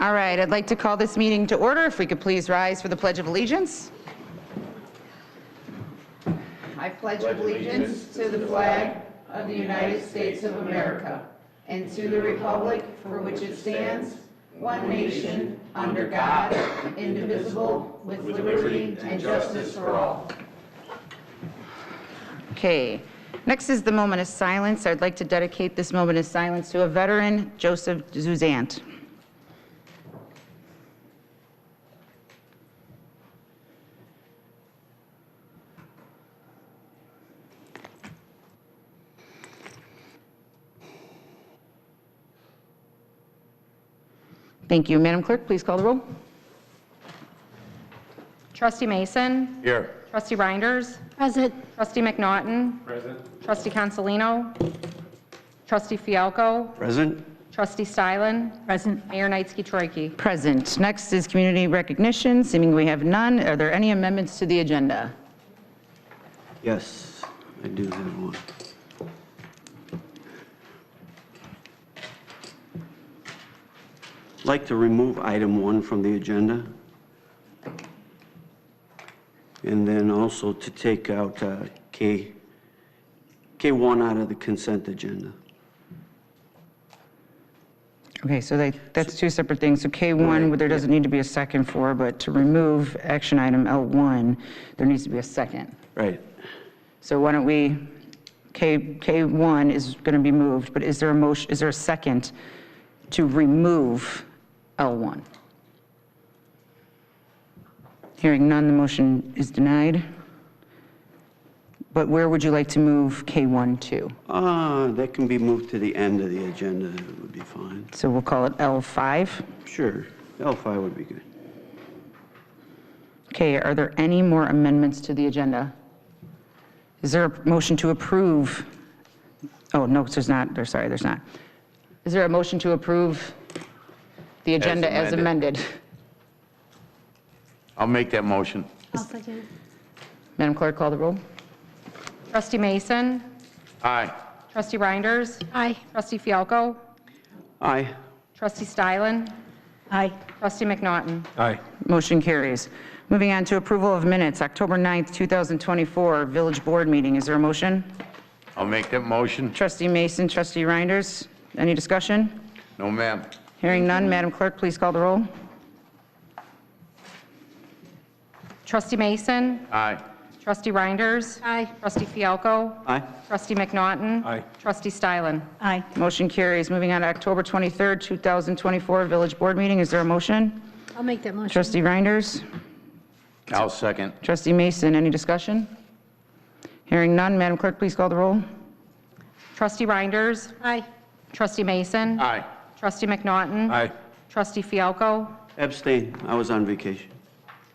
All right, I'd like to call this meeting to order. If we could please rise for the Pledge of Allegiance. I pledge allegiance to the flag of the United States of America and to the republic for which it stands, one nation, under God, indivisible, with liberty and justice for all. Okay, next is the moment of silence. I'd like to dedicate this moment of silence to a veteran, Joseph Zuzant. Thank you. Madam Clerk, please call the roll. Trustee Mason. Here. Trustee Reinders. Present. Trustee McNaughton. Present. Trustee Consolino. Trustee Fialco. Present. Trustee Stylen. Present. Mayor Knightsky-Troicki. Present. Next is community recognition. Seeming we have none. Are there any amendments to the agenda? Yes, I do have one. I'd like to remove item 1 from the agenda. And then also to take out K1 out of the consent agenda. Okay, so that's two separate things. So K1, Right, there doesn't need to be a second for, but to remove action item L1, there needs to be a second. Right. So why don't we, K1 is going to be moved, but is there a motion, is there a second to remove L1? Hearing none, the motion is denied. But where would you like to move K1 to? That can be moved to the end of the agenda. It would be fine. So we'll call it L5. Sure. L5 would be good. Okay, are there any more amendments to the agenda? Is there a motion to approve? Oh, no, there's not. There's not. Is there a motion to approve the agenda as amended? I'll make that motion. I'll second. Madam Clerk, call the roll. Trustee Mason. Aye. Trustee Reinders. Aye. Trustee Fialco. Aye. Trustee Stylen. Aye. Trustee McNaughton. Aye. Motion carries. Moving on to approval of minutes, October 9th, 2024, Village Board meeting. Is there a motion? I'll make that motion. Trustee Mason, Trustee Reinders, any discussion? No, ma'am. Hearing none, Madam Clerk, please call the roll. Trustee Mason. Aye. Trustee Reinders. Aye. Trustee Fialco. Aye. Trustee McNaughton. Aye. Trustee Stylen. Aye. Motion carries. Moving on to October 23rd, 2024, Village Board meeting. Is there a motion? I'll make that motion. Trustee Reinders, I'll second. Trustee Mason, any discussion? Hearing none, Madam Clerk, please call the roll. Trustee Reinders. Aye. Trustee Mason. Aye. Trustee McNaughton. Aye. Trustee Fialco. Abstain. I was on vacation.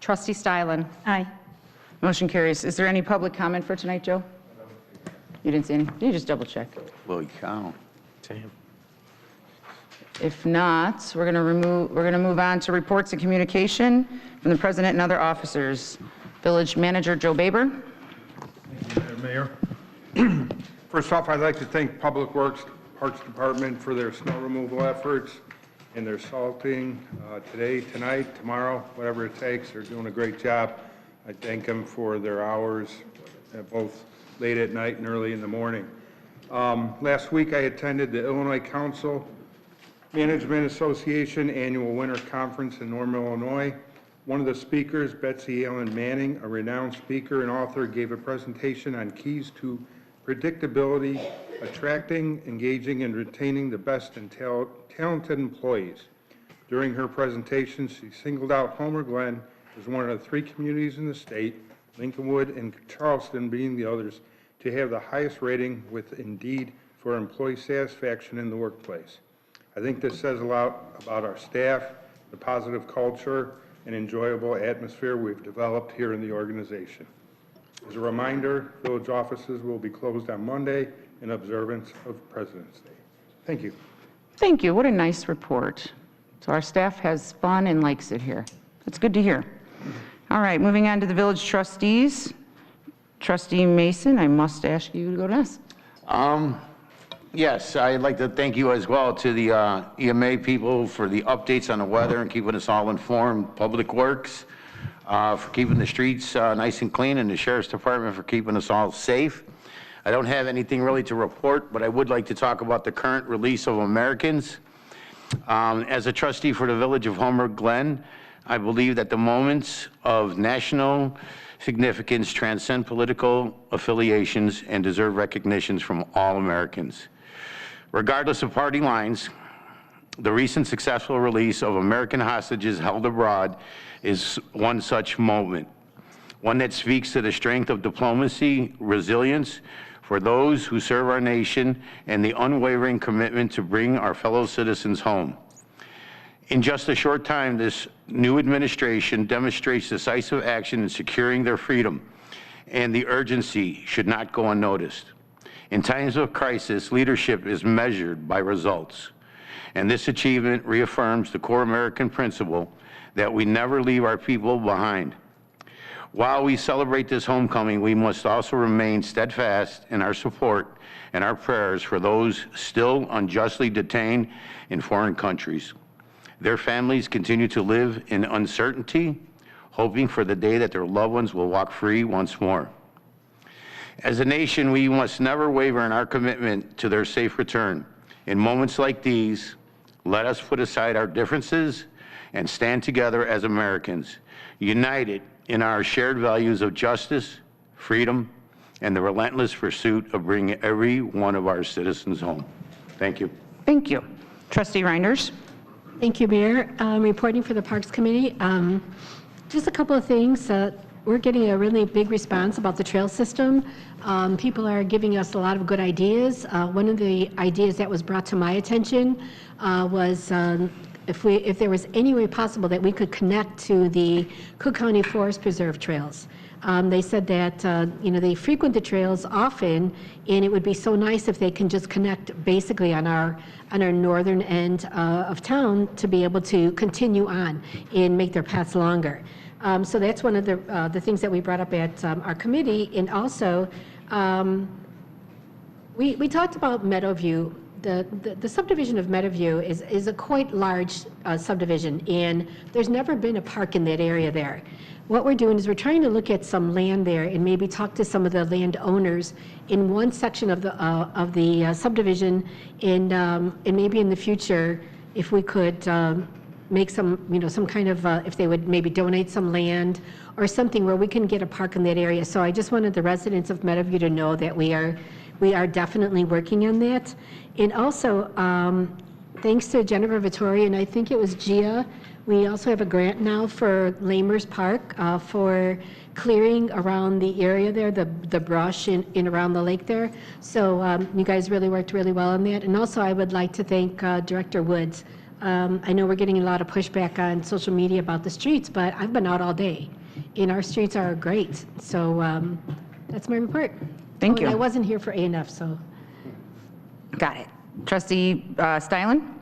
Trustee Stylen. Aye. Motion carries. Is there any public comment for tonight, Joe? You didn't see any? You just double check. Holy cow. Damn. If not, we're going to move on to reports and communication from the president and other officers. Village Manager Joe Baber. Thank you, Mayor. First off, I'd like to thank Public Works Parks Department for their snow removal efforts and their salting today, tonight, tomorrow, whatever it takes. They're doing a great job. I thank them for their hours, both late at night and early in the morning. Last week, I attended the Illinois Council Management Association Annual Winter Conference in Normal, Illinois. One of the speakers, Betsy Allen Manning, a renowned speaker and author, gave a presentation on keys to predictability, attracting, engaging, and retaining the best and talented employees. During her presentation, she singled out Homer Glen as one of the 3 communities in the state, Lincolnwood and Charleston being the others, to have the highest rating with Indeed for employee satisfaction in the workplace. I think this says a lot about our staff, the positive culture, and enjoyable atmosphere we've developed here in the organization. As a reminder, village offices will be closed on Monday in observance of President's Day. Thank you. Thank you. What a nice report. So our staff has fun and likes it here. That's good to hear. All right, moving on to the village trustees. Trustee Mason, I must ask you to go to us. Yes, I'd like to thank you as well to the EMA people for the updates on the weather and keeping us all informed, Public Works for keeping the streets nice and clean, and the Sheriff's Department for keeping us all safe. I don't have anything really to report, but I would like to talk about the current release of Americans. As a trustee for the Village of Homer, Glen, I believe that the moments of national significance transcend political affiliations and deserve recognitions from all Americans. Regardless of party lines, the recent successful release of American hostages held abroad is one such moment, one that speaks to the strength of diplomacy, resilience for those who serve our nation, and the unwavering commitment to bring our fellow citizens home. In just a short time, this new administration demonstrates decisive action in securing their freedom, and the urgency should not go unnoticed. In times of crisis, leadership is measured by results, and this achievement reaffirms the core American principle that we never leave our people behind. While we celebrate this homecoming, we must also remain steadfast in our support and our prayers for those still unjustly detained in foreign countries. Their families continue to live in uncertainty, hoping for the day that their loved ones will walk free once more. As a nation, we must never waver in our commitment to their safe return. In moments like these, let us put aside our differences and stand together as Americans, united in our shared values of justice, freedom, and the relentless pursuit of bringing every one of our citizens home. Thank you. Thank you. Trustee Reinders? Thank you, Mayor. Reporting for the Parks Committee. Just a couple of things. We're getting a really big response about the trail system. People are giving us a lot of good ideas. One of the ideas that was brought to my attention was if there was any way possible that we could connect to the Cook County Forest Preserve trails. They said that they frequent the trails often, and it would be so nice if they can just connect basically on our northern end of town to be able to continue on and make their paths longer. So that's one of the things that we brought up at our committee, and also we talked about Meadowview. The subdivision of Meadowview is a quite large subdivision, and there's never been a park in that area there. What we're doing is we're trying to look at some land there and maybe talk to some of the landowners in one section of the subdivision, and maybe in the future, if we could make some kind of, if they would maybe donate some land or something where we can get a park in that area. So I just wanted the residents of Meadowview to know that we are definitely working on that. And also, thanks to Jennifer Vittori, and I think it was Gia, we also have a grant now for Lamers Park for clearing around the area there, the brush in around the lake there. So you guys really worked really well on that. And also I would like to thank Director Woods. I know we're getting a lot of pushback on social media about the streets, but I've been out all day, and our streets are great. So that's my report. Thank you. And I wasn't here for A&F, so. Got it. Trustee Stylen?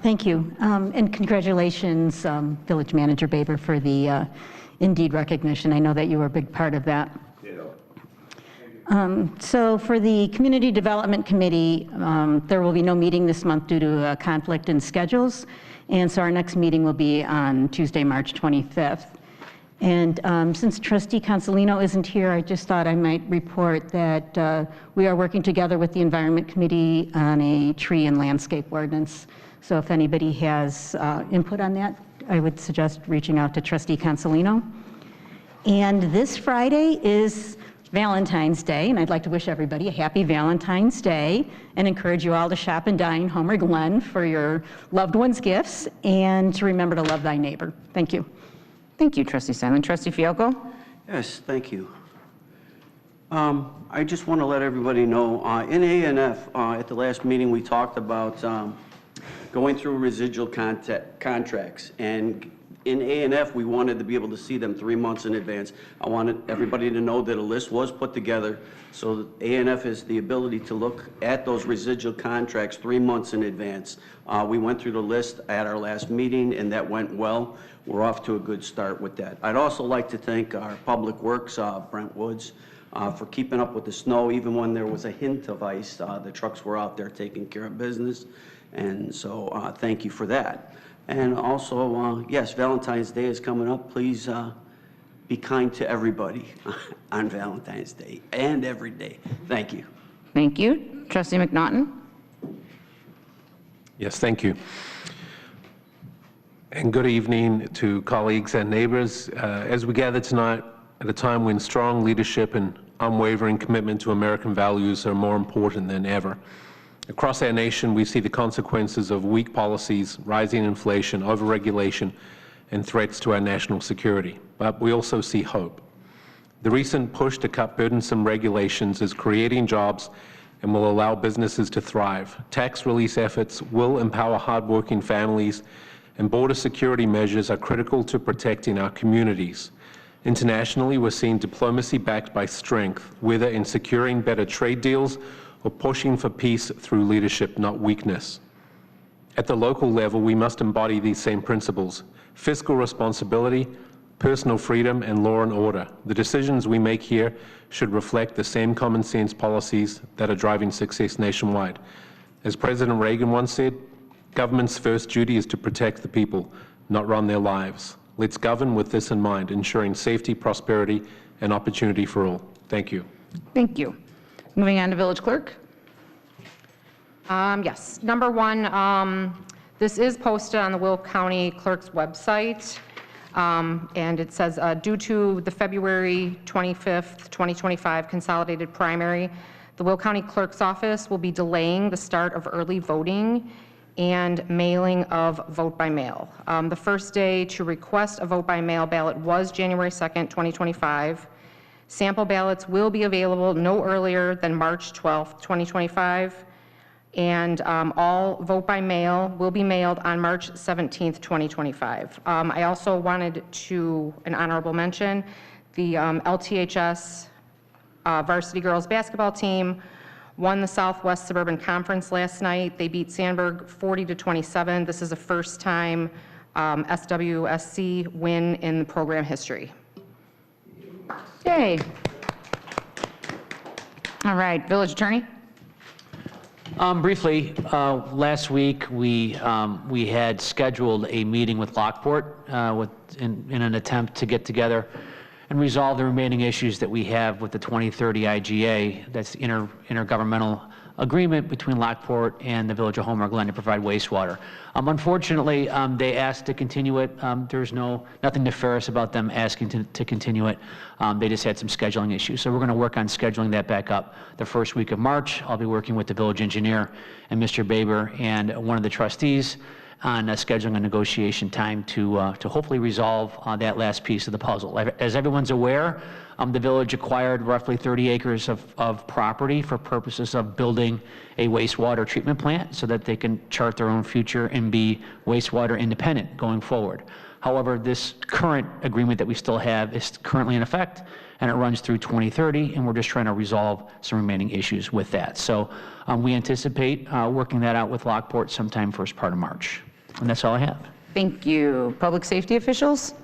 Thank you. And congratulations, Village Manager Baber, for the Indeed recognition. I know that you were a big part of that. So for the Community Development Committee, there will be no meeting this month due to a conflict in schedules. And so our next meeting will be on Tuesday, March 25th. And since Trustee Consolino isn't here, I just thought I might report that we are working together with the Environment Committee on a tree and landscape ordinance. So if anybody has input on that, I would suggest reaching out to Trustee Consolino. And this Friday is Valentine's Day, and I'd like to wish everybody a happy Valentine's Day and encourage you all to shop and dine Homer Glen for your loved ones' gifts, and to remember to love thy neighbor. Thank you. Thank you, Trustee Stylen. Trustee Fialko? Yes, thank you. I just want to let everybody know, in A&F, at the last meeting, we talked about going through residual contracts, and in A&F, we wanted to be able to see them 3 months in advance. I wanted everybody to know that a list was put together, so A&F has the ability to look at those residual contracts 3 months in advance. We went through the list at our last meeting, and that went well. We're off to a good start with that. I'd also like to thank our Public Works, Brent Woods, for keeping up with the snow. Even when there was a hint of ice, the trucks were out there taking care of business. And so thank you for that. And also, yes, Valentine's Day is coming up. Please be kind to everybody on Valentine's Day and every day. Thank you. Thank you. Trustee McNaughton? Yes, thank you. And good evening to colleagues and neighbors. As we gather tonight at a time when strong leadership and unwavering commitment to American values are more important than ever. Across our nation, we see the consequences of weak policies, rising inflation, overregulation, and threats to our national security. But we also see hope. The recent push to cut burdensome regulations is creating jobs and will allow businesses to thrive. Tax release efforts will empower hardworking families, and border security measures are critical to protecting our communities. Internationally, we're seeing diplomacy backed by strength, whether in securing better trade deals or pushing for peace through leadership, not weakness. At the local level, we must embody these same principles: fiscal responsibility, personal freedom, and law and order. The decisions we make here should reflect the same common sense policies that are driving success nationwide. As President Reagan once said, government's first duty is to protect the people, not run their lives. Let's govern with this in mind, ensuring safety, prosperity, and opportunity for all. Thank you. Thank you. Moving on to village clerk. Yes, number one, this is posted on the Will County Clerk's website. And it says, due to the February 25th, 2025 consolidated primary, the Will County Clerk's Office will be delaying the start of early voting and mailing of vote by mail. The first day to request a vote by mail ballot was January 2nd, 2025. Sample ballots will be available no earlier than March 12th, 2025. And all vote by mail will be mailed on March 17th, 2025. I also wanted to, an honorable mention, the LTHS varsity girls basketball team won the Southwest Suburban Conference last night. They beat Sandburg 40-27. This is the first time SWSC win in the program history. Yay. All right, village attorney. Briefly, last week we had scheduled a meeting with Lockport in an attempt to get together and resolve the remaining issues that we have with the 2030 IGA. That's the intergovernmental agreement between Lockport and the Village of Homer Glen to provide wastewater. Unfortunately, they asked to continue it. There's nothing nefarious about them asking to continue it. They just had some scheduling issues. So we're going to work on scheduling that back up the first week of March. I'll be working with the village engineer and Mr. Baber and one of the trustees on scheduling a negotiation time to hopefully resolve that last piece of the puzzle. As everyone's aware, the village acquired roughly 30 acres of property for purposes of building a wastewater treatment plant so that they can chart their own future and be wastewater independent going forward. However, this current agreement that we still have is currently in effect, and it runs through 2030, and we're just trying to resolve some remaining issues with that. So we anticipate working that out with Lockport sometime first part of March. And that's all I have. Thank you. Public safety officials?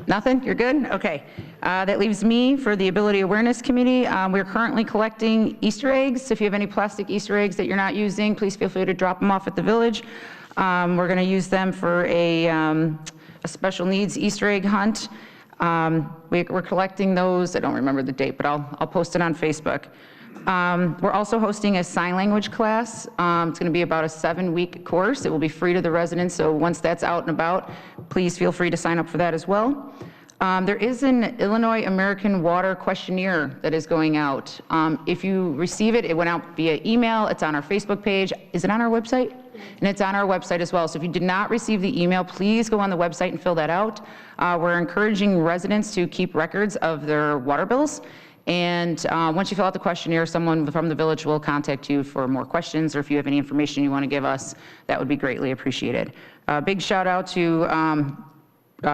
Nothing? You're good? Okay. That leaves me for the Ability Awareness Committee. We're currently collecting Easter eggs. If you have any plastic Easter eggs that you're not using, please feel free to drop them off at the village. We're going to use them for a special needs Easter egg hunt. We're collecting those. I don't remember the date, but I'll post it on Facebook. We're also hosting a sign language class. It's going to be about a 7-week course. It will be free to the residents, so once that's out and about, please feel free to sign up for that as well. There is an Illinois American Water questionnaire that is going out. If you receive it, it went out via email. It's on our Facebook page. Is it on our website? And it's on our website as well. So if you did not receive the email, please go on the website and fill that out. We're encouraging residents to keep records of their water bills. And once you fill out the questionnaire, someone from the village will contact you for more questions, or if you have any information you want to give us, that would be greatly appreciated. Big shout out to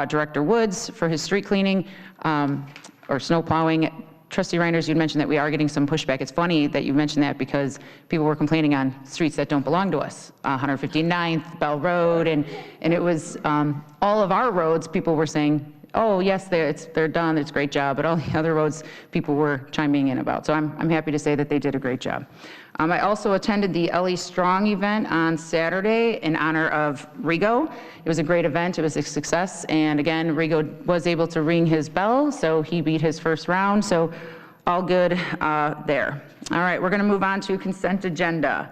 Director Woods for his street cleaning or snow plowing. Trustee Reinders, you mentioned that we are getting some pushback. It's funny that you mentioned that because people were complaining on streets that don't belong to us, 159th, Bell Road, and it was all of our roads, people were saying, Oh, yes, they're done, it's a great job, but all the other roads, people were chiming in about, so I'm happy to say that they did a great job. I also attended the Ellie Strong event on Saturday in honor of Rigo. It was a great event, it was a success, and again, Rigo was able to ring his bell, so he beat his first round, so all good there. All right, we're gonna move on to consent agenda.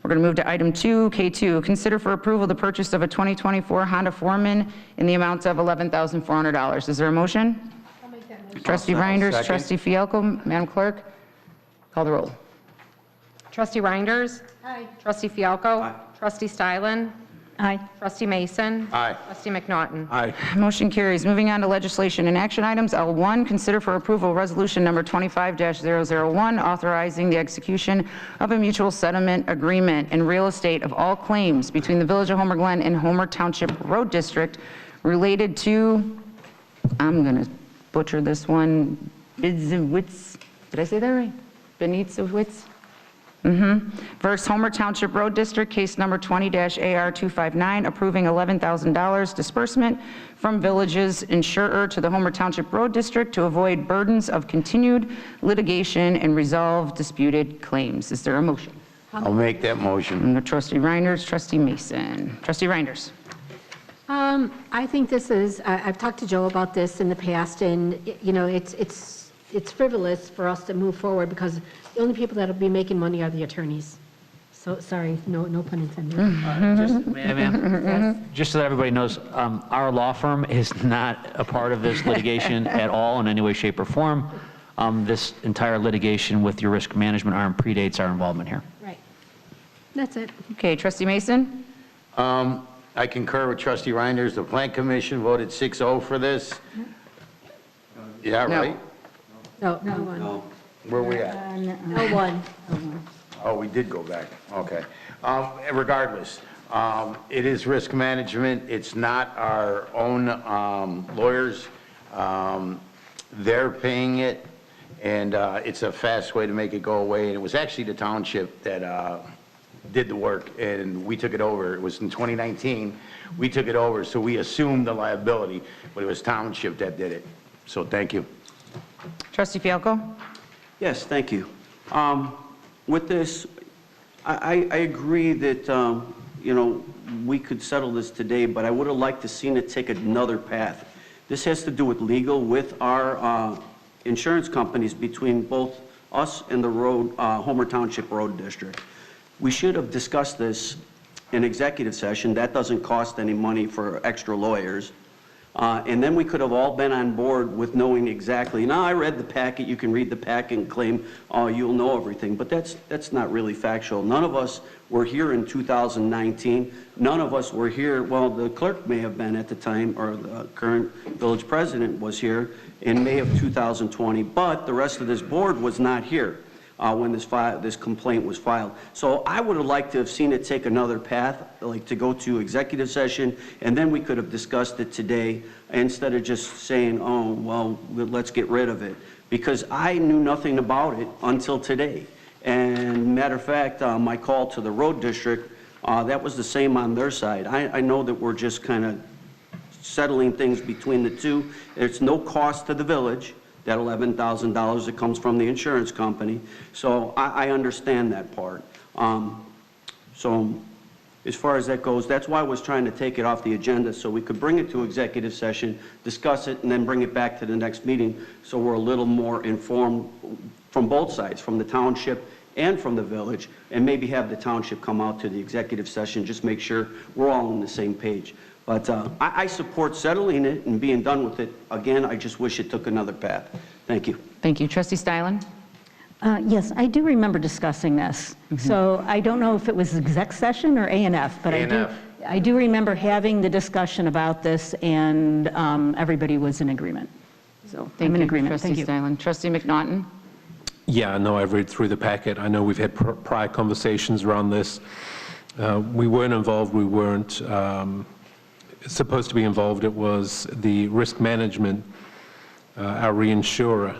We're going to move to item 2, K2, consider for approval the purchase of a 2024 Honda Foreman in the amount of $11,400. Is there a motion? I'll make that motion. Trustee Reinders, Trustee Fialko, Madam Clerk, call the roll. Trustee Reinders. Aye. Trustee Fialko. Trustee Stylen. Aye. Trustee Mason. Aye. Trustee McNaughton. Aye. Motion carries. Moving on to legislation and action items. L1, consider for approval resolution number 25-001, authorizing the execution of a mutual settlement agreement in real estate of all claims between the Village of Homer Glen and Homer Township Road District related to, I'm going to butcher this one, Bidzewitz. Did I say that right? Benitzewitz? Versus Homer Township Road District, case number 20-AR259, approving $11,000 disbursement from Village's insurer to the Homer Township Road District to avoid burdens of continued litigation and resolve disputed claims. Is there a motion? I'll make that motion. From the Trustee Reinders, Trustee Mason. Trustee Reinders. I think this is, I've talked to Joe about this in the past, and, you know, it's frivolous for us to move forward because the only people that'll be making money are the attorneys. So, sorry, no pun intended. Just so that everybody knows, our law firm is not a part of this litigation at all in any way, shape, or form. This entire litigation with your risk management arm predates our involvement here. Right. That's it. Okay, Trustee Mason. I concur with Trustee Reinders. The Plan Commission voted 6-0 for this. Yeah, No. right? No, L1. No. Where we at? L1. Oh, we did go back. Okay. Regardless, it is risk management. It's not our own lawyers. They're paying it, and it's a fast way to make it go away. And it was actually the township that did the work, and we took it over. It was in 2019. We took it over, so we assumed the liability, but it was township that did it. So thank you. Trustee Fialko. Yes, thank you. With this, I agree that, you know, we could settle this today, but I would have liked to seen it take another path. This has to do with legal with our insurance companies between both us and the road, Homer Township Road District. We should have discussed this in executive session. That doesn't cost any money for extra lawyers. And then we could have all been on board with knowing exactly, now I read the packet, you can read the packet and claim, oh, you'll know everything, but that's not really factual. None of us were here in 2019. None of us were here, well, the clerk may have been at the time, or the current village president was here in May of 2020, but the rest of this board was not here when this complaint was filed. So I would have liked to have seen it take another path, like to go to executive session, and then we could have discussed it today instead of just saying, oh, well, let's get rid of it. Because I knew nothing about it until today. And matter of fact, my call to the road district, that was the same on their side. I know that we're just kind of settling things between the two. It's no cost to the village. That $11,000 that comes from the insurance company. So I understand that part. So as far as that goes, that's why I was trying to take it off the agenda so we could bring it to executive session, discuss it, and then bring it back to the next meeting so we're a little more informed from both sides, from the township and from the village, and maybe have the township come out to the executive session, just make sure we're all on the same page. But I support settling it and being done with it. Again, I just wish it took another path. Thank you. Thank you. Trustee Stylen. Yes, I do remember discussing this. So I don't know if it was exec session or A&F, but I do remember having the discussion about this, and everybody was in agreement. So I'm in agreement. Trustee Stylen. Trustee McNaughton. Yeah, no, I've read through the packet. I know we've had prior conversations around this. We weren't involved. We weren't supposed to be involved. It was the risk management, our reinsurer,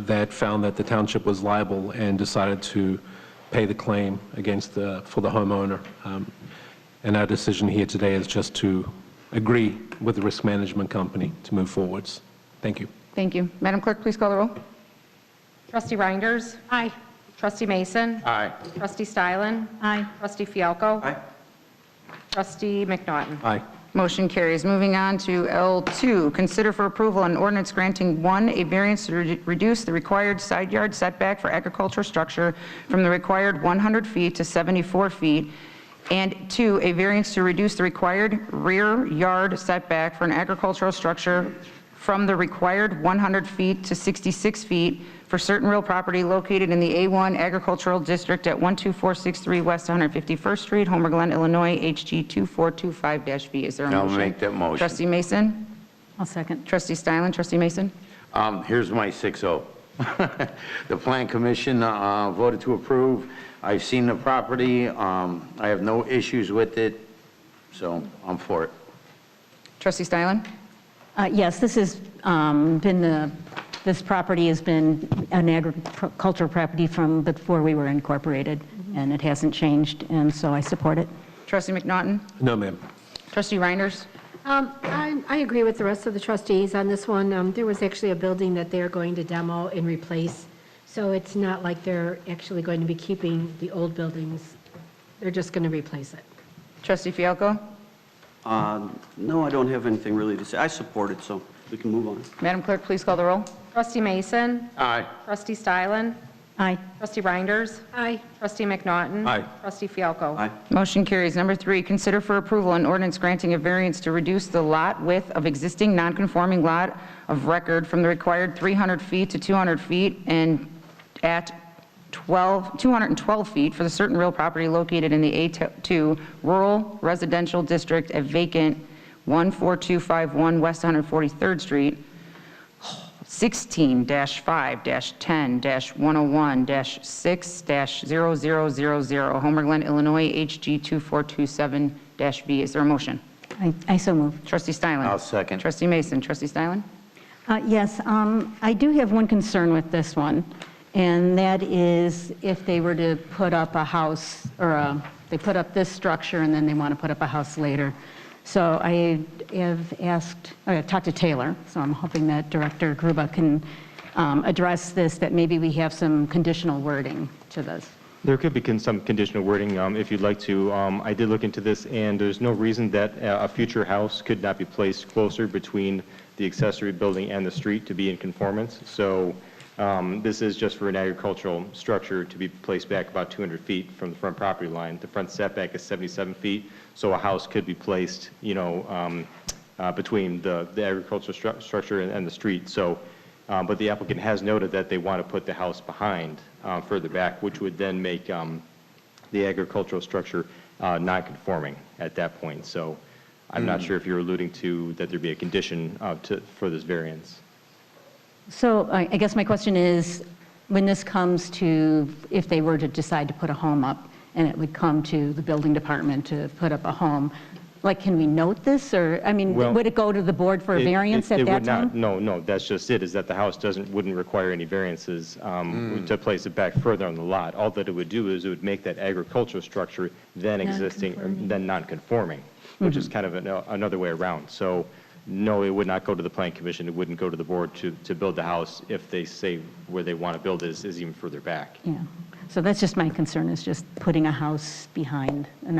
that found that the township was liable and decided to pay the claim against for the homeowner. And our decision here today is just to agree with the risk management company to move forwards. Thank you. Thank you. Madam Clerk, please call the roll. Trustee Reinders? Aye. Trustee Mason? Aye. Trustee Stylen? Aye. Trustee Fialko? Aye. Trustee McNaughton? Aye. Motion carries. Moving on to L2, consider for approval an ordinance granting, 1, a variance to reduce the required side yard setback for agricultural structure from the required 100 feet to 74 feet, and 2, a variance to reduce the required rear yard setback for an agricultural structure from the required 100 feet to 66 feet for certain real property located in the A1 Agricultural District at 12463 West 151st Street, Homer, Glen, Illinois, HG 2425-V. Is there a I'll motion? make that motion. Trustee Mason? I'll second. Trustee Stylen? Trustee Mason? Here's my 6-0. The Plan Commission voted to approve. I've seen the property. I have no issues with it, so I'm for it. Trustee Stylen? Yes, this property has been an agricultural property from before we were incorporated, and it hasn't changed, and so I support it. Trustee McNaughton? No, ma'am. Trustee Reinders? I agree with the rest of the trustees on this one. There was actually a building that they're going to demo and replace, so it's not like they're actually going to be keeping the old buildings. They're just going to replace it. Trustee Fialko? No, I don't have anything really to say. I support it, so we can move on. Madam Clerk, please call the roll. Trustee Mason? Aye. Trustee Stylen? Aye. Trustee Reinders? Aye. Trustee McNaughton? Aye. Trustee Fialko? Aye. Motion carries. Number 3, consider for approval an ordinance granting a variance to reduce the lot width of existing non-conforming lot of record from the required 300 feet to 200 feet and at 212 feet for the certain real property located in the A2 Rural Residential District at vacant 14251 West 143rd Street, 16-5-10-101-6-0000, Homer, Glen, Illinois, HG 2427-B. Is there a motion? I so move. Trustee Stylen? I'll second. Trustee Mason? Trustee Stylen? Yes, I do have one concern with this one, and that is if they were to put up a house, or they put up this structure and then they want to put up a house later. So I have talked to Taylor, so I'm hoping that Director Gruba can address this, that maybe we have some conditional wording to this. There could be some conditional wording if you'd like to. I did look into this, and there's no reason that a future house could not be placed closer between the accessory building and the street to be in conformance. So this is just for an agricultural structure to be placed back about 200 feet from the front property line. The front setback is 77 feet, so a house could be placed, between the agricultural structure and the street. So, but the applicant has noted that they want to put the house behind, further back, which would then make the agricultural structure non-conforming at that point. So I'm not sure if you're alluding to that there be a condition for this variance. So I guess my question is, when this comes to, if they were to decide to put a home up, and it would come to the building department to put up a home, like, can we note this, or, I mean, Well, would it go to the board for a variance at that time? No, that's just it, is that the house wouldn't require any variances to place it back further on the lot. All that it would do is it would make that agricultural structure then existing, or then non-conforming, which is kind of another way around. So, no, it would not go to the Plan Commission, it wouldn't go to the board to build the house if they say where they want to build is even further back. Yeah, so that's just my concern, is just putting a house behind a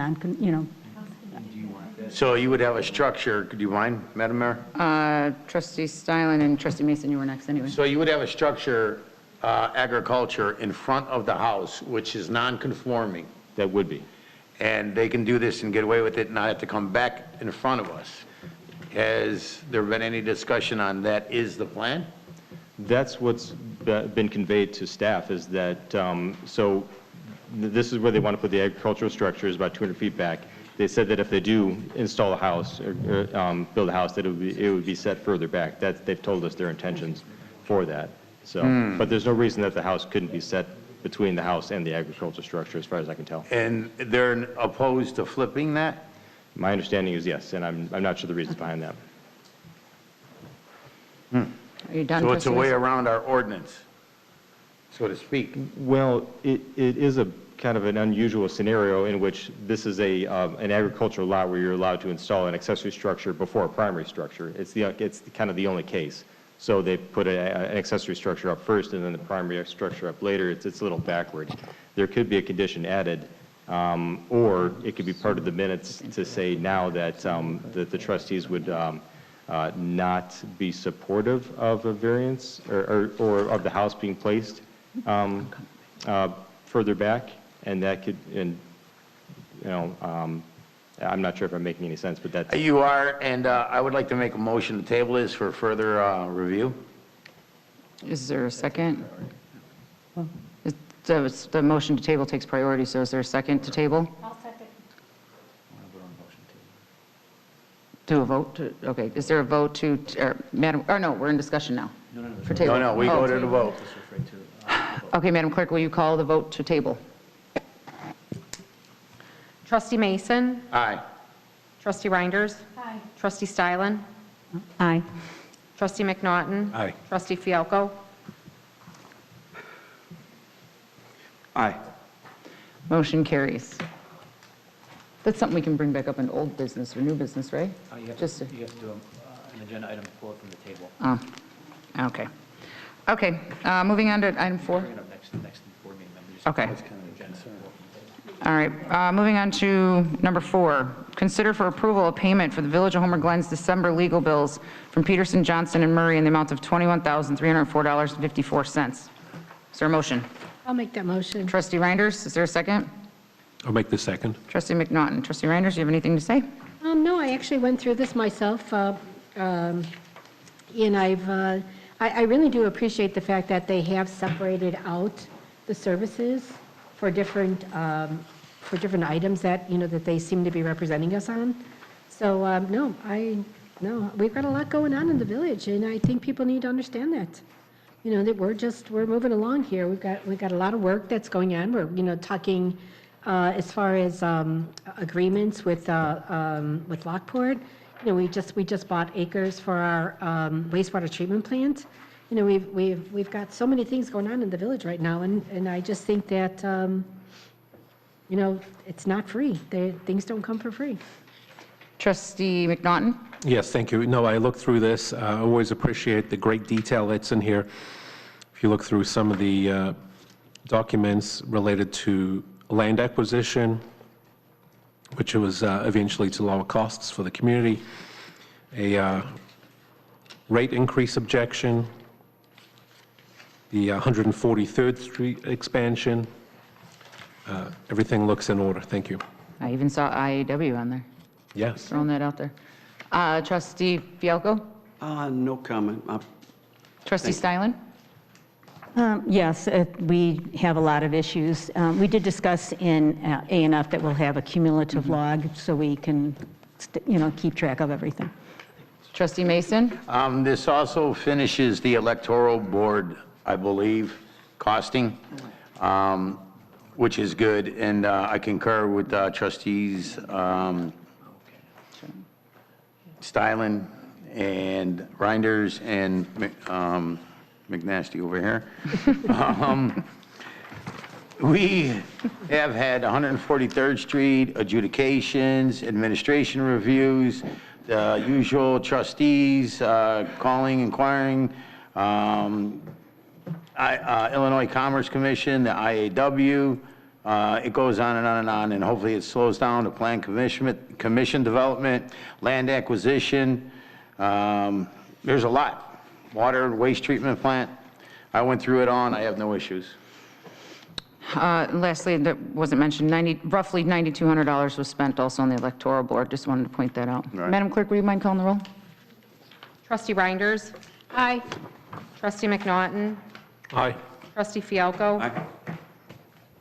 So you would have a structure, do you mind, Madam Mayor? Trustee Stylen and Trustee Mason, you were next anyway. So you would have a structure, agriculture, in front of the house, which is non-conforming, That would be. and they can do this and get away with it and not have to come back in front of us. Has there been any discussion on that is the plan? That's what's been conveyed to staff, is that, so this is where they want to put the agricultural structure, is about 200 feet back. They said that if they do install a house, or build a house, that it would be set further back. They've told us their intentions for that. So, but there's no reason that the house couldn't be set between the house and the agricultural structure, as far as I can tell. And they're opposed to flipping that? My understanding is yes, and I'm not sure the reasons behind that. Are you done, So it's a Trustee way Mason? around our ordinance, so to speak. Well, it is a kind of an unusual scenario in which this is an agricultural lot where you're allowed to install an accessory structure before a primary structure. It's kind of the only case. So they put an accessory structure up first and then the primary structure up later. It's a little backward. There could be a condition added, or it could be part of the minutes to say now that the trustees would not be supportive of a variance or of the house being placed further back, and that could, I'm not sure if I'm making any sense, but that's... You are, and I would like to make a motion to table this for further review. Is there a second? The motion to table takes priority, so is there a second to table? I'll second. Do a vote? Okay, is there a vote to, Madam, or no, we're in discussion now. For table. No, we go to the vote. Okay, Madam Clerk, will you call the vote to table? Trustee Mason. Aye. Trustee Reinders. Aye. Trustee Stylen. Aye. Trustee McNaughton. Aye. Trustee Fialko. Aye. Motion carries. That's something we can bring back up in old business or new business, right? You have Just to do an agenda item, pull it from the table. Oh, okay. Okay, moving on to item 4. Bring it up next board meeting, members. Okay. Agenda, pull it from the table. All right, moving on to number 4. Consider for approval a payment for the Village of Homer Glen's December legal bills from Peterson, Johnson, and Murray in the amount of $21,304.54. Is there a motion? I'll make that motion. Trustee Reinders, is there a second? I'll make the second. Trustee McNaughton. Trustee Reinders, do you have anything to say? No, I actually went through this myself, and I really do appreciate the fact that they have separated out the services for different items that, that they seem to be representing us on. So, no, we've got a lot going on in the village, and I think people need to understand that. That we're moving along here. We've got a lot of work that's going on. We're, talking as far as agreements with Lockport. We just bought acres for our wastewater treatment plant. We've got so many things going on in the village right now, and I just think that it's not free. Things don't come for free. Trustee McNaughton? Yes, thank you. No, I looked through this. I always appreciate the great detail that's in here. If you look through some of the documents related to land acquisition, which was eventually to lower costs for the community, a rate increase objection, the 143rd Street expansion, everything looks in order. Thank you. I even saw IAW on there, Yes. throwing that out there. Trustee Fialko? No comment. Trustee Stylen? Yes, we have a lot of issues. We did discuss in A&F that we'll have a cumulative log so we can, keep track of everything. Trustee Mason? This also finishes the electoral board, I believe, costing, which is good, and I concur with trustees Stylen and Reinders and McNasty over here. We have had 143rd Street adjudications, administration reviews, the usual trustees calling, inquiring, Illinois Commerce Commission, the IAW. It goes on and on and on, and hopefully it slows down the plan commission development, land acquisition. There's a lot. Water and waste treatment plant. I went through it all, and I have no issues. Lastly, that wasn't mentioned, roughly $9,200 was spent also on the electoral board. Just wanted to point that out. Right. Madam Clerk, will you mind calling the roll? Trustee Reinders. Aye. Trustee McNaughton. Aye. Trustee Fialko. Aye.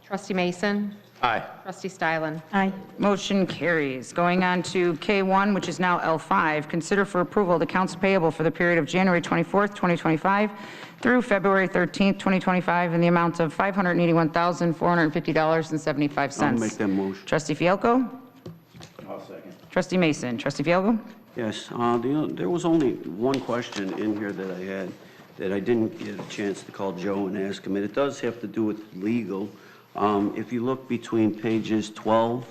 Trustee Mason. Aye. Trustee Stylen. Aye. Motion carries. Going on to K1, which is now L5, consider for approval the accounts payable for the period of January 24th, 2025 through February 13th, 2025 in the amount of $581,450.75. I'll make that motion. Trustee Fialko? I'll second. Trustee Mason? Trustee Fialko? Yes, there was only one question in here that I had that I didn't get a chance to call Joe and ask him, and it does have to do with legal. If you look between pages 12,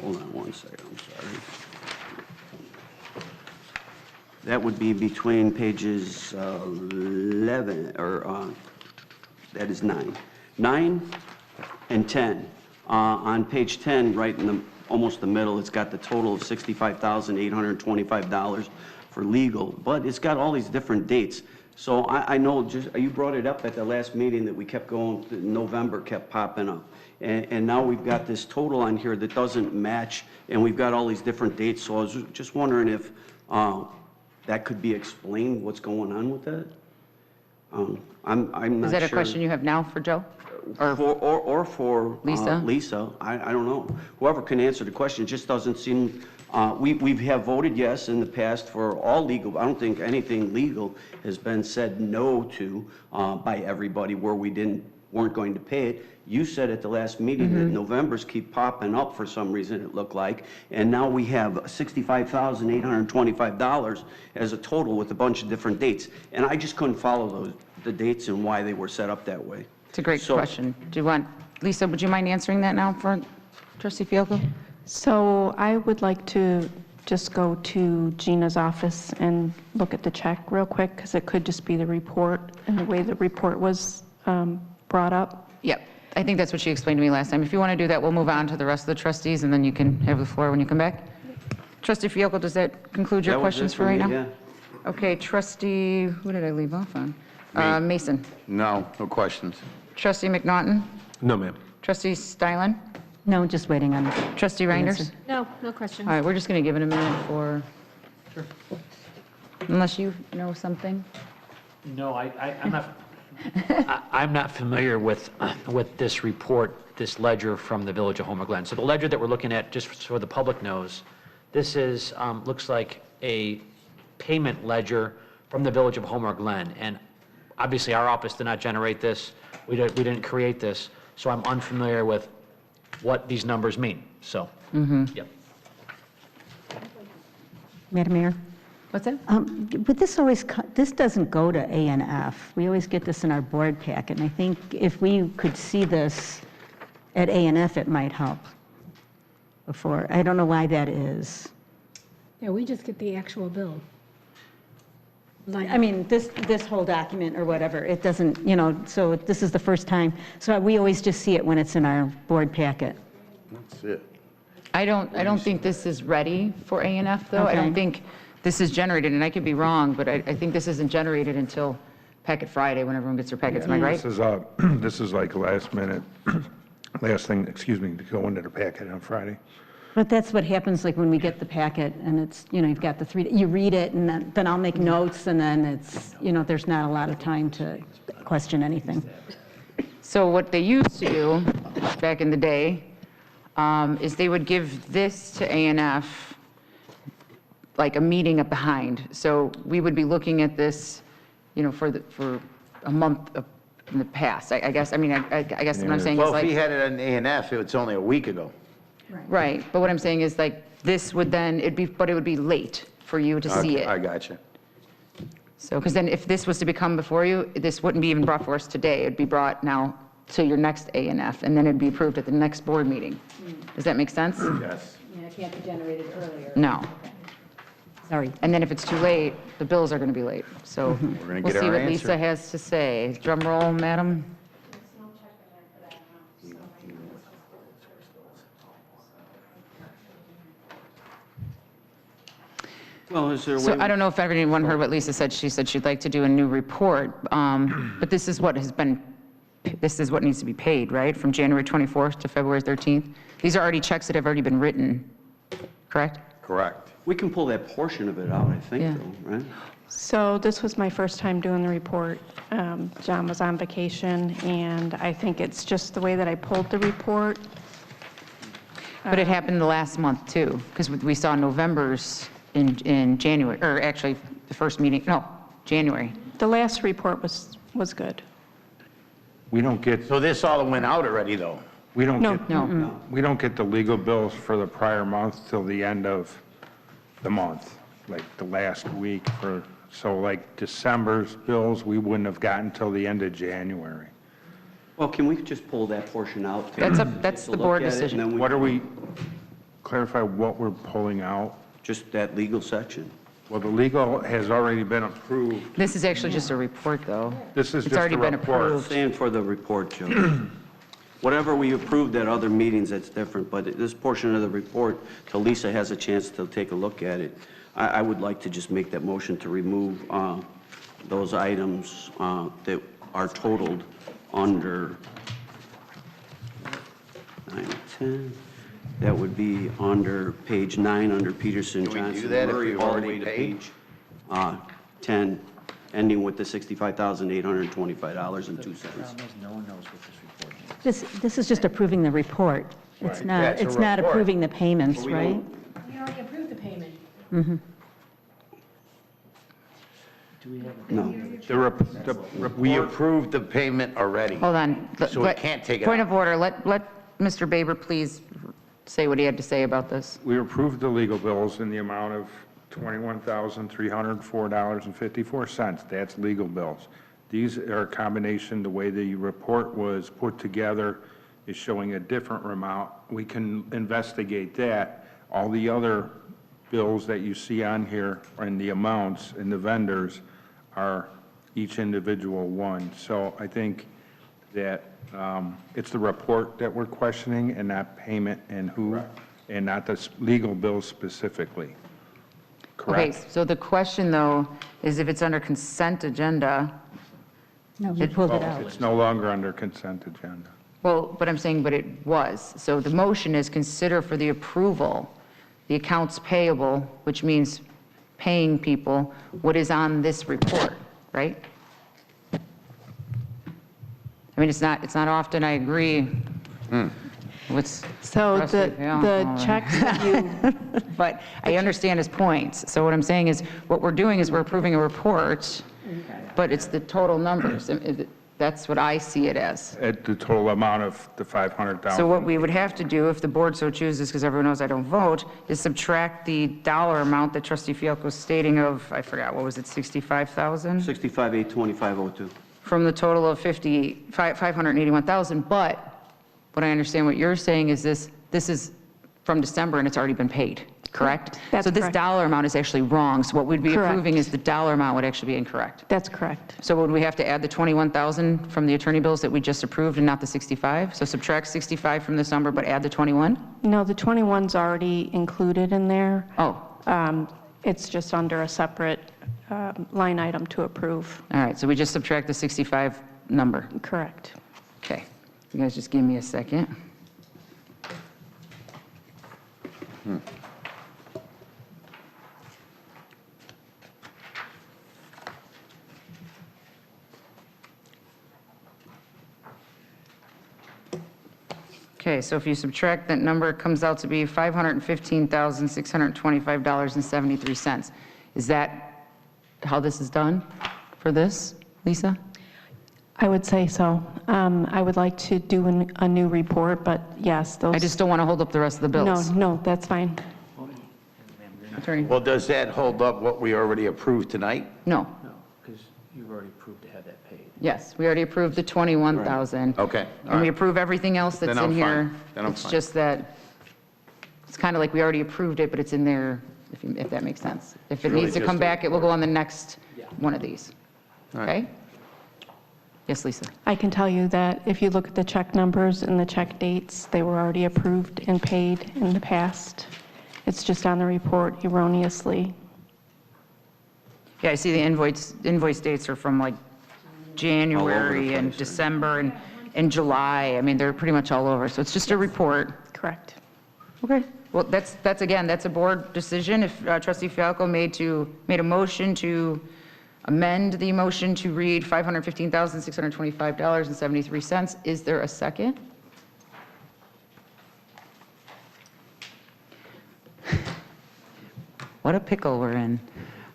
hold on one second, I'm sorry. That would be between pages 11, or that is 9. 9 and 10. On page 10, right in the, almost the middle, it's got the total of $65,825 for legal, but it's got all these different dates. So I know, just, you brought it up at the last meeting that we kept going, November kept popping up. And now we've got this total on here that doesn't match, and we've got all these different dates, so I was just wondering if that could be explained, what's going on with that? I'm not sure. Is that a question you have now for Joe? Or for Lisa? Lisa, I don't know. Whoever can answer the question, it just doesn't seem, we have voted yes in the past for all legal. I don't think anything legal has been said no to by everybody where we weren't going to pay it. You said at the last meeting that Novembers keep popping up for some reason, it looked like, and now we have $65,825 as a total with a bunch of different dates. And I just couldn't follow the dates and why they were set up that way. It's a great question. Do you want, Lisa, would you mind answering that now for Trustee Fialko? So I would like to just go to Gina's office and look at the check real quick, because it could just be the report and the way the report was brought up. Yep. I think that's what she explained to me last time. If you want to do that, we'll move on to the rest of the trustees, and then you can have the floor when you come back. Trustee Fialko, does that conclude your That was questions it for right me, now? yeah. Okay, Trustee, who did I leave off on? Mason. No, no questions. Trustee McNaughton. No, ma'am. Trustee Stylen. No, just waiting on. Trustee Reinders. No, no questions. All right, we're just going to give it a minute for, unless you know something. No, I'm not, I'm not familiar with this report, this ledger from the Village of Homer Glen. So the ledger that we're looking at, just so the public knows, this is, looks like a payment ledger from the Village of Homer Glen. And obviously, our office did not generate this. We didn't create this. So I'm unfamiliar with what these numbers mean. So, yep. Madam Mayor? What's that? But this doesn't go to A and F. We always get this in our board packet, and I think if we could see this at A and F, it might help before. I don't know why that is. Yeah, we just get the actual bill. I mean, this whole document or whatever, it doesn't, so this is the first time. So we always just see it when it's in our board packet. That's it. I don't think this is ready for A and F, though. I don't Okay. think this is generated, and I could be wrong, but I think this isn't generated until Packet Friday, when everyone gets their packets, am I right? This is like last minute, last thing, excuse me, to go into the packet on Friday. But that's what happens, like when we get the packet and it's, you've got the three, you read it and then I'll make notes and then it's, there's not a lot of time to question anything. So what they used to do back in the day is they would give this to A and F like a meeting up behind. So we would be looking at this, for a month in the past. I guess. I mean, I guess what I'm saying is Well, like. if he had it on A and F, it's only a week ago. Right, but what I'm saying is like, this would then, but it would be late for you to see I it. got you. So, because then if this was to become before you, this wouldn't be even brought for us today. It'd be brought now to your next A and F, and then it'd be approved at the next board meeting. Does that make sense? Yes. Yeah, it can't be generated earlier. No. Sorry. And then if it's too late, the bills are going to be late. So gonna we'll get see our what answer. Lisa has to say. Drum roll, madam. Well, is there a way? So I don't know if everyone heard what Lisa said. She said she'd like to do a new report, but this is what needs to be paid, right? From January 24th to February 13th. These are already checks that have already been written, correct? Correct. We can pull that portion of it out, I Yeah. think, though, right? So this was my first time doing the report. John was on vacation, and I think it's just the way that I pulled the report. But it happened the last month too, because we saw November's in January, or actually the first meeting, no, January. The last report was good. We don't get, So this all went out already, though? we don't No. get, No. we don't get the legal bills for the prior month till the end of the month, like the last week for So like December's bills, we wouldn't have gotten till the end of January. Well, can we just pull that portion out? That's to the look board at it, decision. and then What are we, clarify what we're pulling out? Just that legal section? Well, the legal has already been approved. This is actually just a report, though. This is It's just a already been report. approved. Stand for the report, Joe. Whatever we approved at other meetings, that's different, but this portion of the report, till Lisa has a chance to take a look at it, I would like to just make that motion to remove those items that are totaled under 9, 10. That would be under page 9, under Peterson, Can we do Johnson, that if Murray, we've all the already way to paid? page 10, ending with the $65,825.02. No one knows what this report means. This is just approving the report. It's Yeah, not, it's a it's not report. approving the payments, we right? don't- We already approved the payment. Do we have a? No. We Report, approved the payment already. Hold on. So we can't take it Point out. of order, let Mr. Baber please say what he had to say about this. we approved the legal bills in the amount of $21,304.54. That's legal bills. These are a combination, the way the report was put together is showing a different amount. We can investigate that. All the other bills that you see on here and the amounts and the vendors are each individual one. So I think that it's the report that we're questioning and not payment and who, and not the legal bills specifically. Okay, Correct? so the question, though, is if it's under consent agenda, No, you pulled it Well, out. it's no longer under consent agenda. well, but I'm saying, but it was. So the motion is consider for the approval, the accounts payable, which means paying people, what is on this report, right? I mean, it's not often I agree with. So Trustee the Fialko. checks that you, But I understand his points. So what I'm saying is, what we're doing is we're approving a report, but it's the total numbers. That's what I see it as. At the total amount of the 500,000. So what we would have to do, if the board so chooses, because everyone knows I don't vote, is subtract the dollar amount that trustee Fialko was stating of, I forgot, what was it, 65,000? 65,825.02. From the total of 581,000. But what I understand what you're saying is this is from December and it's already been paid, correct? That's So this correct. dollar amount is actually wrong. So what we'd be Correct. approving is the dollar amount would actually be incorrect. that's correct. So would we have to add the 21,000 from the attorney bills that we just approved and not the 65? So subtract 65 from this number, but add the 21? No, the 21's already included in there. Oh, It's just under a separate line item to approve. all right, so we just subtract the 65 number. Correct. Okay, you guys just give me a second. Okay, so if you subtract that number, it comes out to be $515,625.73. Is that how this is done for this, Lisa? I would say so. I would like to do a new report, but yes, those. I just don't want to hold up the rest of the bills. No, that's fine. Attorney? Well, does that hold up what we already approved tonight? No, No, because you've already approved to have that paid. yes, we already approved the 21,000. Okay, all And we right. approve everything else that's Then I'm in here. fine. Then I'm It's fine. just that, it's kind of like we already approved it, but it's in there, if that makes sense. If it really needs to just come a back, it will go on the next one of these. All right. Okay? Yes, Lisa? I can tell you that if you look at the check numbers and the check dates, they were already approved and paid in the past. It's just on the report erroneously. Yeah, I see the invoice dates are from like January and place, right? December and July. I mean, they're pretty much all over, so it's just a report. Correct. Okay. Well, that's again, that's a board decision. If trustee Fialko made a motion to amend the motion to read $515,625.73, is there a second? What a pickle we're in.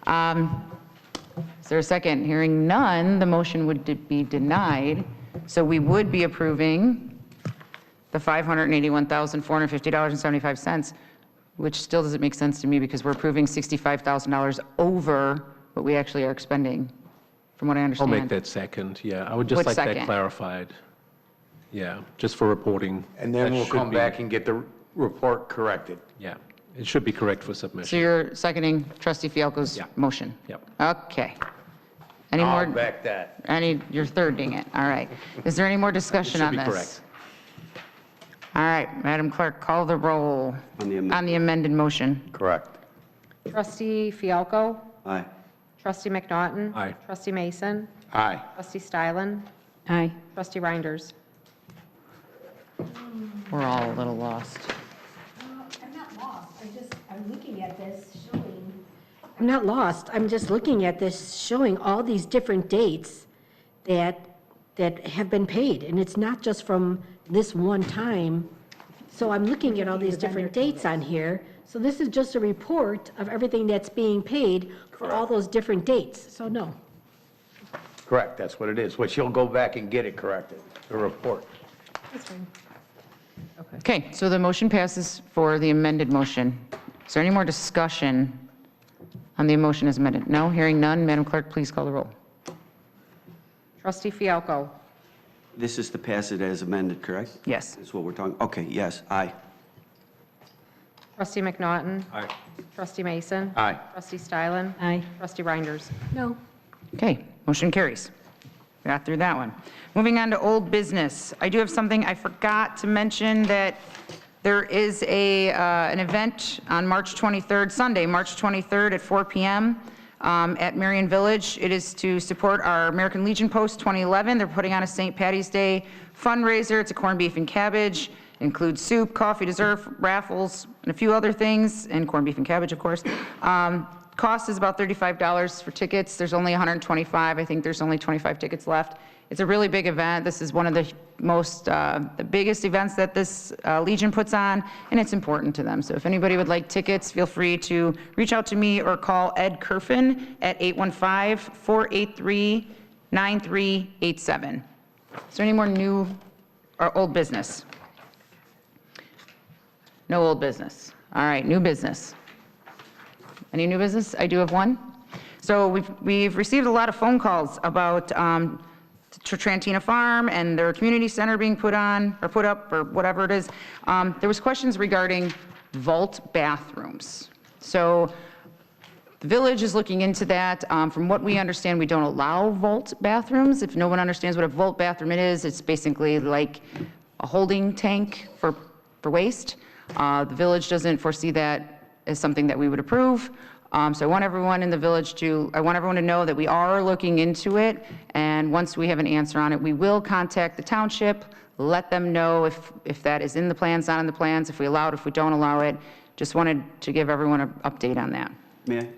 Is there a second? Hearing none, the motion would be denied. So we would be approving the $581,450.75, which still doesn't make sense to me because we're approving $65,000 over what we actually are expending, from what I I'll understand. make that second, yeah. I would just What like that second? clarified. Yeah, just for reporting. And then That we'll should come be- back and get the report corrected. Yeah, it should be correct for So submission. you're seconding trustee Fialko's Yeah. motion? Yep. Okay. Any I'll more? back that. You're thirding it, all right. Is there any more discussion should on be this? correct. All right, Madam Clerk, call the roll On the amendment. on the amended motion. Correct. Trustee Fialko, Aye. trustee McNaughton. Aye. Trustee Mason, Aye. trustee Stylen, Aye. trustee Reinders. We're all a little lost. I'm not lost, I'm looking at this showing. I'm not lost, I'm just looking at this showing all these different dates that have been paid, and it's not just from this one time. So I'm looking at all these different dates on here, so this is just a report of everything that's being paid for all those different dates, so no. Correct, that's what it is, which you'll go back and get it corrected, the report. Okay, so the motion passes for the amended motion. Is there any more discussion on the motion as amended? No, hearing none. Madam Clerk, please call the roll. Trustee Fialko, This is to pass it as amended, correct? Yes. That's what we're talking, okay, yes, aye. trustee McNaughton. Aye. Trustee Mason. Aye. Trustee Stylen. Aye. Trustee Reinders. No. Okay, motion carries. Got through that one. Moving on to old business. I do have something I forgot to mention, that there is an event on March 23rd, Sunday, March 23rd at 4 p.m. At Marion Village. It is to support our American Legion Post 2011. They're putting on a St. Patty's Day fundraiser. It's a corned beef and cabbage. It includes soup, coffee, dessert, raffles, and a few other things, and corned beef and cabbage, of course. Cost is about $35 for tickets. There's only 125. I think there's only 25 tickets left. It's a really big event. This is one of the the biggest events that this Legion puts on, and it's important to them. So if anybody would like tickets, feel free to reach out to me or call Ed Kerfin at 815-483-9387. Is there any more new or old business? No old business. All right, new business. Any new business? I do have one. So we've received a lot of phone calls about Trantina Farm and their community center being put on, or put up, or whatever it is. There was questions regarding vault bathrooms. So the village is looking into that. From what we understand, we don't allow vault bathrooms. If no one understands what a vault bathroom is, it's basically like a holding tank for waste. The village doesn't foresee that as something that we would approve. So I want everyone in the village to know that we are looking into it, and once we have an answer on it, we will contact the township, let them know if that is in the plans, not in the plans, if we allow it, if we don't allow it. Just wanted to give everyone an update on that. May I?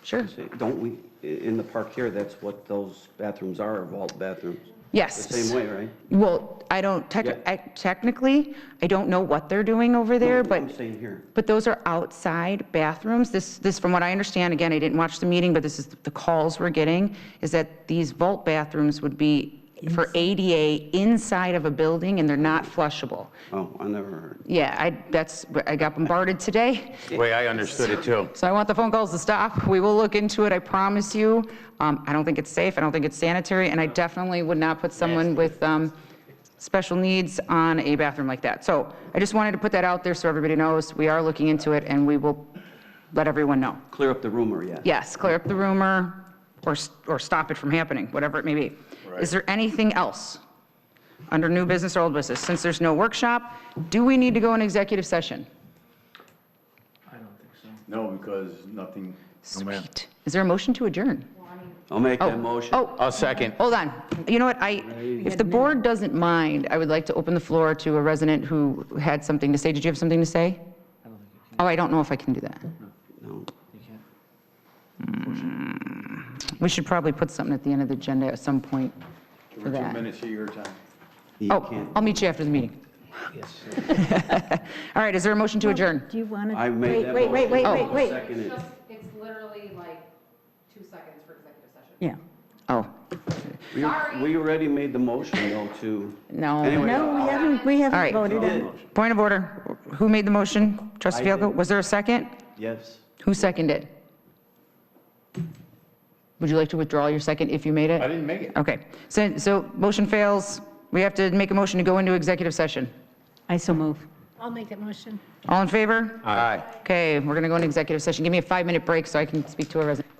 Sure. Don't we, in the park here, that's what those bathrooms are vault bathrooms? Yes. The same way, right? Well, I don't, technically, I don't know what they're doing over there, No, but. I'm saying here. But those are outside bathrooms. This, from what I understand, again, I didn't watch the meeting, but this is the calls we're getting, is that these vault bathrooms would be for ADA inside of a building, and they're not flushable. Oh, I never heard. Yeah, I got bombarded today, The way I understood it, too. so I want the phone calls to stop. We will look into it, I promise you. I don't think it's safe, I don't think it's sanitary, and I definitely would not put someone with special needs on a bathroom like that. So I just wanted to put that out there so everybody knows we are looking into it, and we will let everyone know. Clear up the rumor, yeah. Yes, clear up the rumor, or stop it from happening, whatever it may be. Is there anything else under new business or old business? Since there's no workshop, do we need to go in executive session? I don't think so. No, because nothing. Sweet. Is there a motion to adjourn? I'll make that motion. Oh, I'll second. hold on. You know what, if the board doesn't mind, I would like to open the floor to a resident who had something to say. Did you have something to say? I don't think you can. Oh, I don't know if I can do that. No. You can't. We should probably put something at the end of the agenda at some point for that. 2 minutes of your time. You Oh, can't. I'll meet you after the meeting. Yes. All right, is there a motion to adjourn? Do you want to? I made that Wait, motion. wait, I'll wait. second it. It's literally like 2 seconds for executive session. Yeah. Oh, We already made the motion, though, to. no. Anyway, No, we All haven't right. voted on it. Point of order. Who made the motion? Trustee I did. Fialko? Was there a second? Yes. Who seconded? Would you like to withdraw your second if you made it? I didn't make it. Okay, so motion fails. We have to make a motion to go into executive session. I so move. I'll make that motion. All in favor? Aye. Okay, we're going to go into executive session. Give me a 5-minute break so I can speak to a resident.